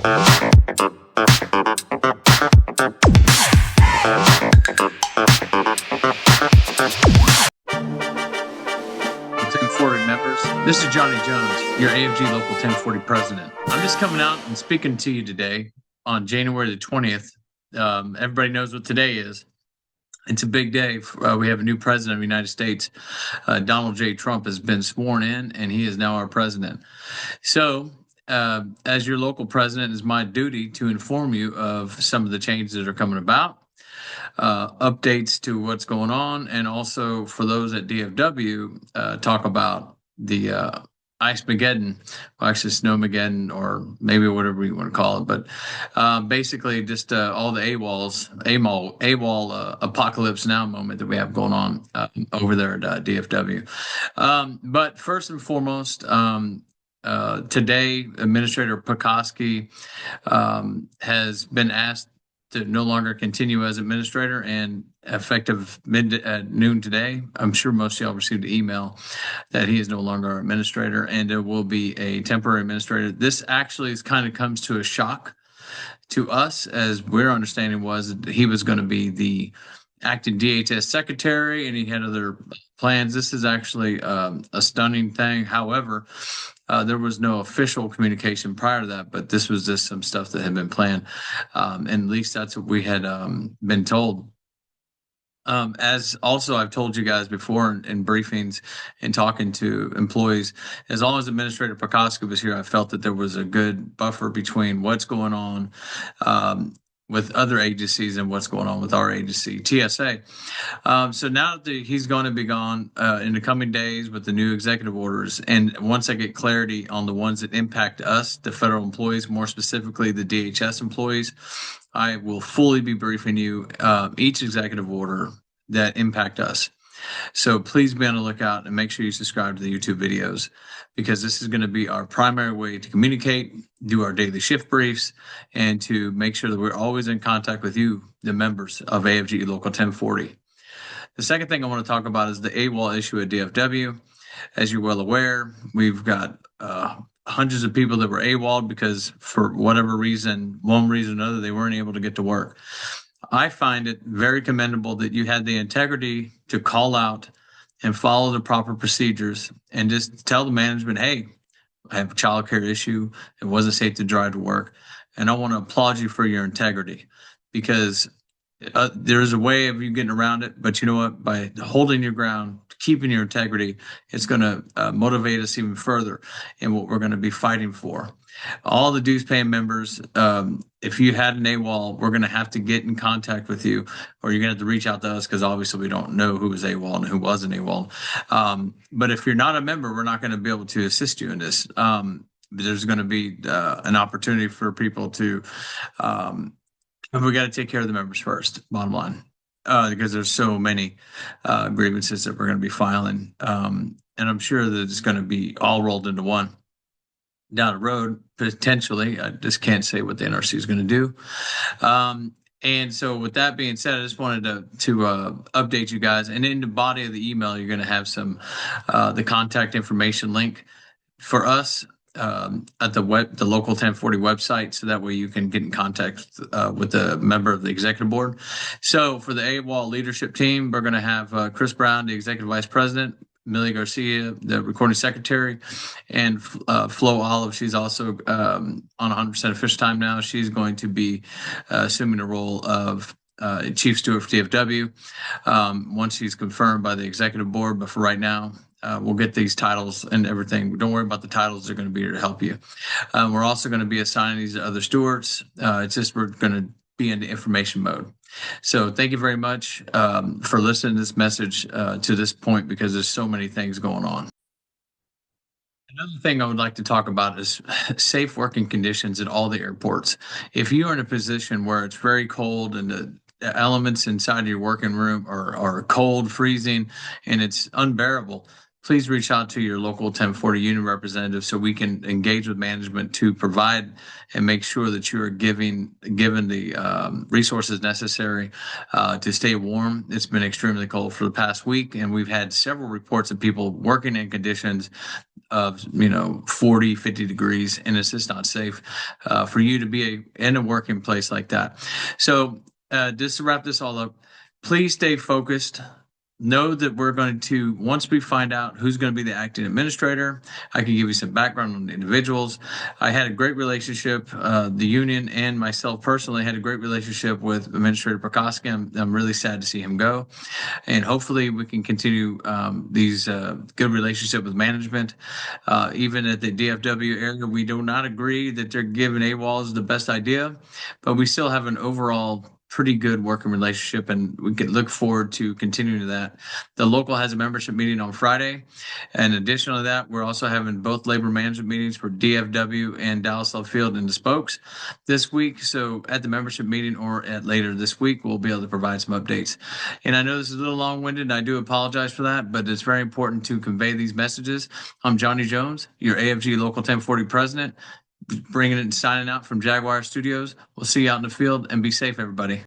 Members. This is Johnny Jones, your AFG Local 1040 president. I'm just coming out and speaking to you today on January the 20th. Everybody knows what today is. It's a big day. We have a new president of the United States. Donald J. Trump has been sworn in, and he is now our president. So, as your local president, it's my duty to inform you of some of the changes that are coming about. Updates to what's going on, and also for those at DFW, talk about the Ice-mageddon, well, actually Snowmageddon, or maybe whatever you want to call it, but basically just all the AWOL apocalypse now moment that we have going on over there at DFW. But first and foremost, today, Administrator Pekoski has been asked to no longer continue as administrator, and effective noon today, I'm sure most of y'all received an email that he is no longer our administrator, and there will be a temporary administrator. This actually kind of comes to a shock to us, as we're understanding was that he was going to be the acting DHS secretary, and he had other plans. This is actually a stunning thing. However, there was no official communication prior to that, but this was just some stuff that had been planned. And at least that's what we had been told. As also I've told you guys before in briefings and talking to employees, as long as Administrator Pekoski was here, I felt that there was a good buffer between what's going on with other agencies and what's going on with our agency, TSA. So now that he's going to be gone in the coming days with the new executive orders, and once I get clarity on the ones that impact us, the federal employees, more specifically the DHS employees, I will fully be briefing you each executive order that impact us. So please be on the lookout and make sure you subscribe to the YouTube videos, because this is going to be our primary way to communicate, do our daily shift briefs, and to make sure that we're always in contact with you, the members of AFG Local 1040. The second thing I want to talk about is the AWOL issue at DFW. As you're well aware, we've got hundreds of people that were AWOL because for whatever reason, one reason or another, they weren't able to get to work. I find it very commendable that you had the integrity to call out and follow the proper procedures and just tell the management, hey, I have a child care issue. It wasn't safe to drive to work. And I want to applaud you for your integrity, because there's a way of you getting around it. But you know what? By holding your ground, keeping your integrity, it's going to motivate us even further in what we're going to be fighting for. All the dues paying members, if you had an AWOL, we're going to have to get in contact with you, or you're going to have to reach out to us, because obviously we don't know who was AWOL and who wasn't AWOL. But if you're not a member, we're not going to be able to assist you in this. There's going to be an opportunity for people to, we got to take care of the members first, bottom line, because there's so many grievances that we're going to be filing. And I'm sure that it's going to be all rolled into one down the road, potentially. I just can't say what the NRC is going to do. And so with that being said, I just wanted to update you guys. And in the body of the email, you're going to have some the contact information link for us at the local 1040 website, so that way you can get in contact with the member of the executive board. So for the AWOL leadership team, we're going to have Chris Brown, the executive vice president, Millie Garcia, the recording secretary, and Flo Olive. She's also on 100% official time now. She's going to be assuming the role of chief steward for DFW once she's confirmed by the executive board. But for right now, we'll get these titles and everything. Don't worry about the titles. They're going to be here to help you. We're also going to be assigning these to other stewards. It's just we're going to be in the information mode. So thank you very much for listening to this message to this point, because there's so many things going on. Another thing I would like to talk about is safe working conditions at all the airports. If you are in a position where it's very cold and the elements inside your working room are cold, freezing, and it's unbearable, please reach out to your local 1040 union representative so we can engage with management to provide and make sure that you are given the resources necessary to stay warm. It's been extremely cold for the past week, and we've had several reports of people working in conditions of 40, 50 degrees, and it's just not safe for you to be in a working place like that. So just to wrap this all up, please stay focused. Know that we're going to, once we find out who's going to be the acting administrator, I can give you some background on the individuals. I had a great relationship. The union and myself personally had a great relationship with Administrator Prokosky. I'm really sad to see him go. And hopefully we can continue these good relationship with management. Even at the DFW area, we do not agree that they're giving AWOL is the best idea, but we still have an overall pretty good working relationship, and we could look forward to continuing to that. The local has a membership meeting on Friday. In addition to that, we're also having both labor management meetings for DFW and Dallas Love Field and the Spokes this week. So at the membership meeting or at later this week, we'll be able to provide some updates. And I know this is a little long-winded, and I do apologize for that, but it's very important to convey these messages. I'm Johnny Jones, your AFG Local 1040 president, bringing it and signing out from Jaguar Studios. We'll see you out in the field, and be safe, everybody.